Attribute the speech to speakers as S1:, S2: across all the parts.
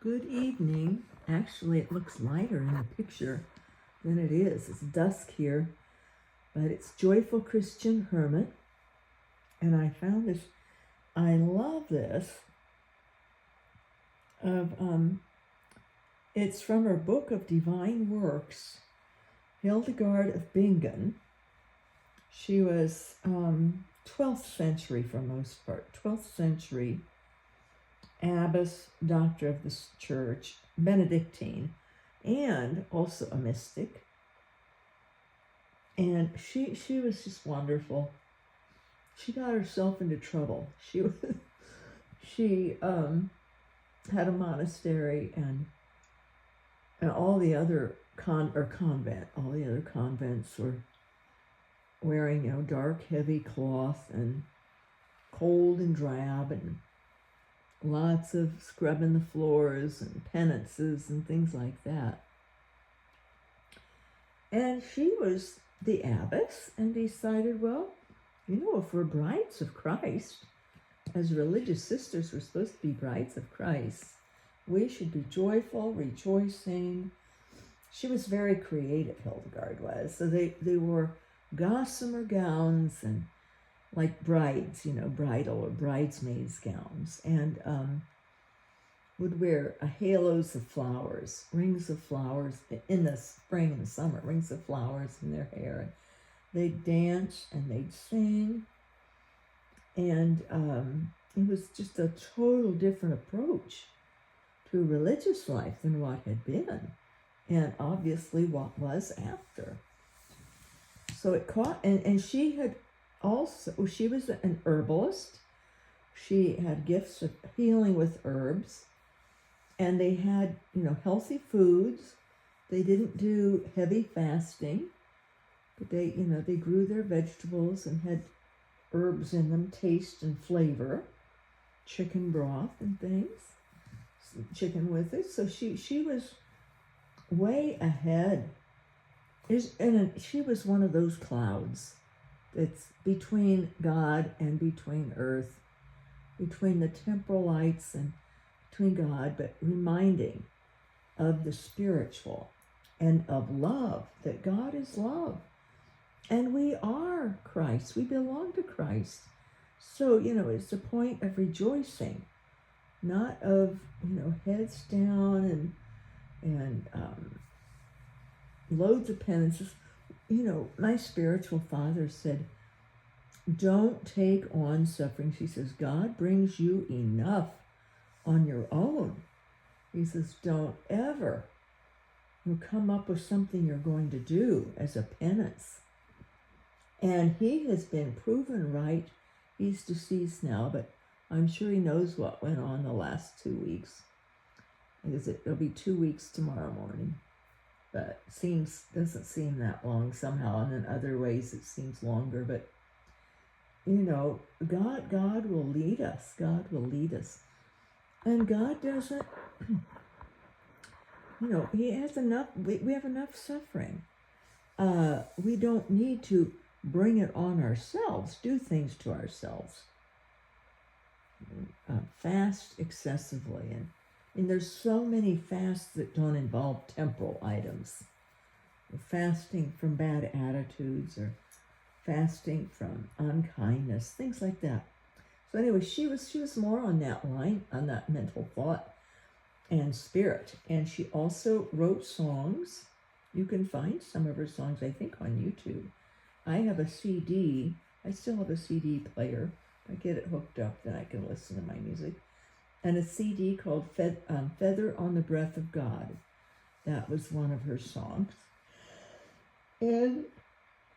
S1: Good evening. Actually, it looks lighter in the picture than it is. It's dusk here, but it's Joyful Christian Hermit. And I found this, I love this. It's from her book of Divine Works, Hildegard of Bingen. She was 12th century for most part, 12th century abbess, doctor of the church, Benedictine, and also a mystic. And she was just wonderful. She got herself into trouble. She had a monastery and all the other all the other convents were wearing dark heavy cloth and cold and drab and lots of scrubbing the floors and penances and things like that. And she was the abbess and decided, well, if we're brides of Christ, as religious sisters, we're supposed to be brides of Christ, we should be joyful, rejoicing. She was very creative, Hildegard was. So they wore gossamer gowns and like brides, bridal or bridesmaids gowns, and would wear halos of flowers, rings of flowers in the spring and summer, rings of flowers in their hair. And they'd dance and they'd sing, and it was just a total different approach to religious life than what had been, and obviously what was after. So it caught, and she had also, she was an herbalist. She had gifts of healing with herbs, and they had, healthy foods. They didn't do heavy fasting, but they grew their vegetables and had herbs in them, taste and flavor, chicken broth and things, chicken with it. So she was way ahead. And she was one of those clouds that's between God and between earth, between the temporal lights and between God, but reminding of the spiritual and of love, that God is love. And we are Christ. We belong to Christ. So, it's a point of rejoicing, not of, heads down and loads of penances. My spiritual father said, don't take on suffering. He says, God brings you enough on your own. He says, don't ever come up with something you're going to do as a penance. And he has been proven right. He's deceased now, but I'm sure he knows what went on the last 2 weeks. Because it'll be 2 weeks tomorrow morning. But doesn't seem that long somehow, and in other ways it seems longer. But God will lead us. God will lead us, and God doesn't. He has enough. We have enough suffering. We don't need to bring it on ourselves. Do things to ourselves. Fast excessively and there's so many fasts that don't involve temporal items. Fasting from bad attitudes or fasting from unkindness, things like that. So anyway, she was more on that line, on that mental thought and spirit. And she also wrote songs. You can find some of her songs, I think, on YouTube. I have a CD. I still have a CD player. If I get it hooked up, then I can listen to my music. And a CD called Feather on the Breath of God. That was one of her songs. And,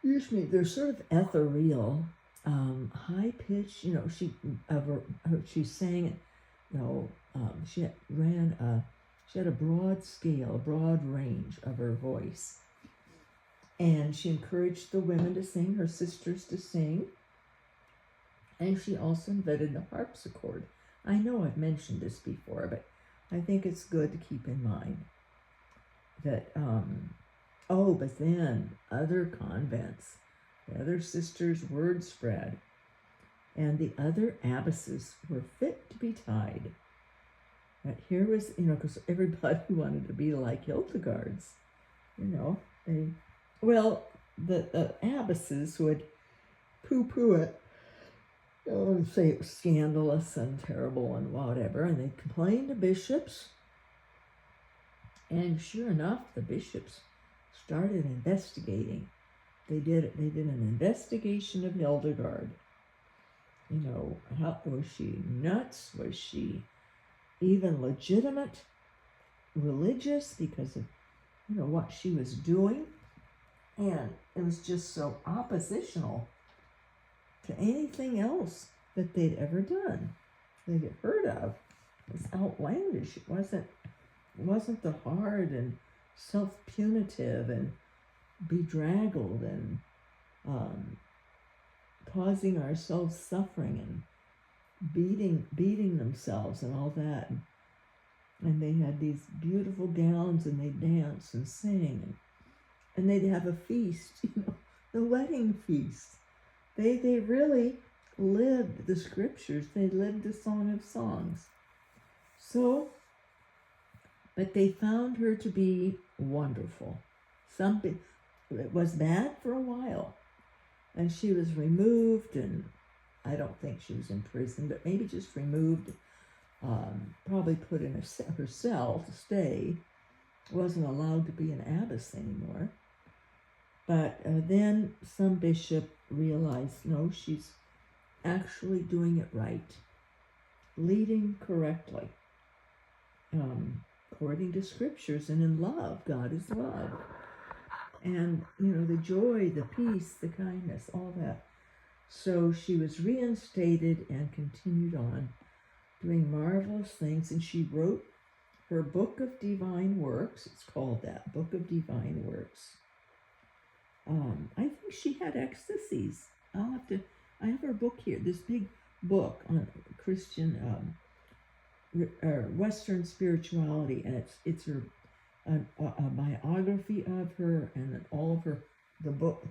S1: they're sort of ethereal, high-pitched, she sang it, she had a broad scale, a broad range of her voice. And she encouraged the women to sing, her sisters to sing. And she also invented the harpsichord. I know I've mentioned this before, but I think it's good to keep in mind that, but then other convents, the other sisters' word spread, and the other abbesses were fit to be tied. But here was, because everybody wanted to be like Hildegards, they, the abbesses would poo-poo it, and say it was scandalous and terrible and whatever, and they complained to bishops, and sure enough, the bishops started investigating. They did an investigation of Hildegard. How was she nuts? Was she even legitimate, religious, because of what she was doing? And it was just so oppositional to anything else that they'd ever done, they'd heard of. It was outlandish. It wasn't the hard and self-punitive and bedraggled and causing ourselves suffering and beating themselves and all that. And they had these beautiful gowns, and they'd dance and sing, and they'd have a feast, the wedding feast. They really lived the scriptures. They lived the Song of Songs. So, but they found her to be wonderful. It was bad for a while, and she was removed, and I don't think she was in prison, but maybe just removed, probably put in her cell to stay. Wasn't allowed to be an abbess anymore. But then some bishop realized, no, she's actually doing it right, leading correctly, according to scriptures and in love. God is love. And, the joy, the peace, the kindness, all that. So she was reinstated and continued on doing marvelous things. And she wrote her Book of Divine Works. It's called that, Book of Divine Works. I think she had ecstasies. I have her book here, this big book on Christian, Western spirituality, and it's her, a biography of her, and then all of her, the Book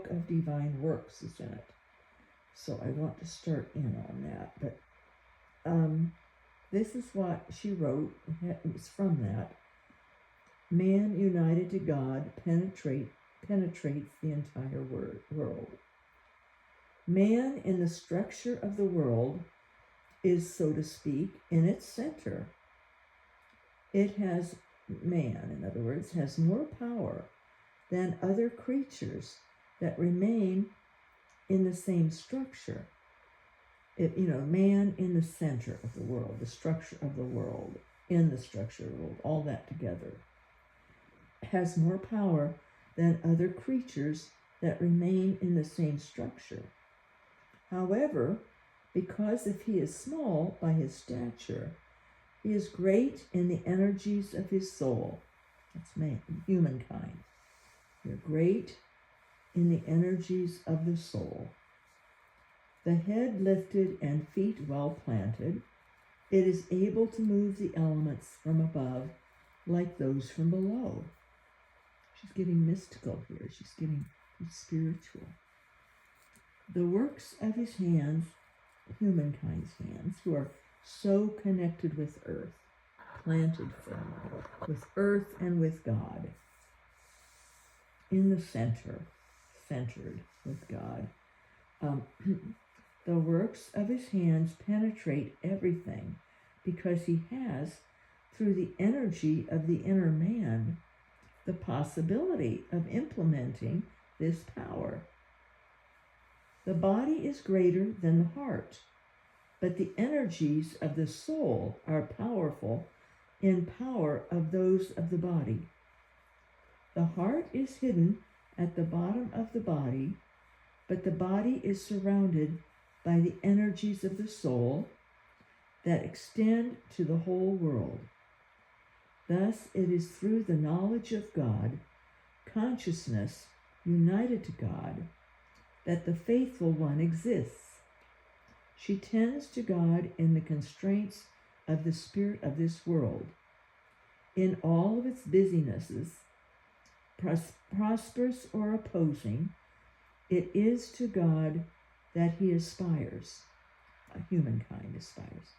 S1: of Divine Works is in it. So I want to start in on that, but this is what she wrote. It was from that. Man united to God penetrates the entire world. Man in the structure of the world is, so to speak, in its center. Man, in other words, has more power than other creatures that remain in the same structure. Man in the center of the world, the structure of the world, in the structure of the world, all that together, has more power than other creatures that remain in the same structure. However, because if he is small by his stature, he is great in the energies of his soul. That's humankind. You're great in the energies of the soul. The head lifted and feet well planted, it is able to move the elements from above like those from below. She's getting mystical here. She's getting spiritual. The works of his hands, humankind's hands, who are so connected with earth, planted firmly with earth and with God, in the center, centered with God. The works of his hands penetrate everything because he has, through the energy of the inner man, the possibility of implementing this power. The body is greater than the heart, but the energies of the soul are powerful in power of those of the body. The heart is hidden at the bottom of the body, but the body is surrounded by the energies of the soul that extend to the whole world. Thus, it is through the knowledge of God, consciousness united to God, that the faithful one exists. She tends to God in the constraints of the spirit of this world. In all of its businesses, prosperous or opposing, it is to God that he aspires, humankind aspires.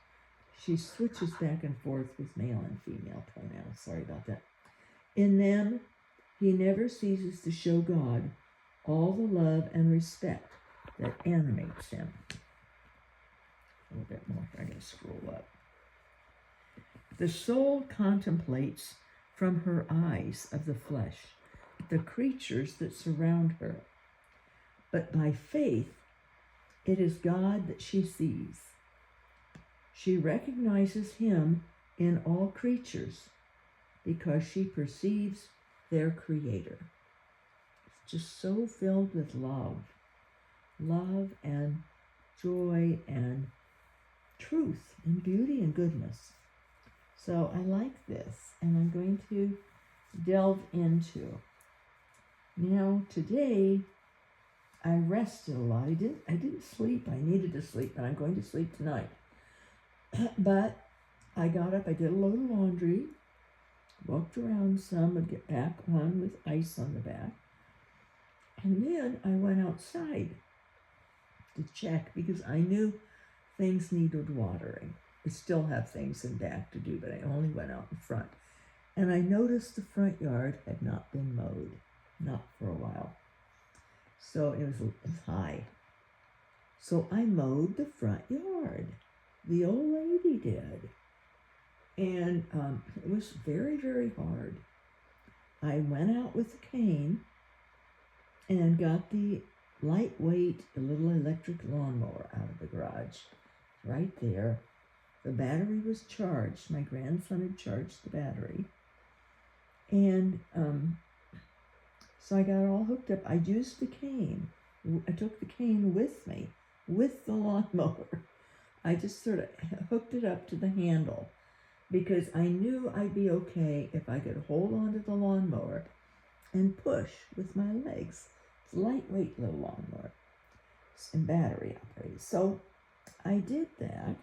S1: She switches back and forth with male and female pronouns. Sorry about that. In them, he never ceases to show God all the love and respect that animates him. A little bit more. I gotta scroll up. The soul contemplates from her eyes of the flesh the creatures that surround her, but by faith it is God that she sees. She recognizes him in all creatures because she perceives their creator. It's just so filled with love and joy and truth and beauty and goodness. So I like this, and I'm going to delve into. Now today I rested a lot. I didn't sleep. I needed to sleep, and I'm going to sleep tonight. But I got up, I did a load of laundry, walked around some, and get back on with ice on the back. And then I went outside to check because I knew things needed watering. I still have things in back to do, but I only went out in front. And I noticed the front yard had not been mowed, not for a while. So it was high. So I mowed the front yard. The old lady did. And it was very, very hard. I went out with the cane and got the lightweight little electric lawnmower out of the garage. Right there. The battery was charged. My grandson had charged the battery. And so I got all hooked up. I used the cane. I took the cane with me, with the lawnmower. I just sort of hooked it up to the handle because I knew I'd be okay if I could hold on to the lawnmower and push with my legs. It's a lightweight little lawnmower and battery operated. So I did that.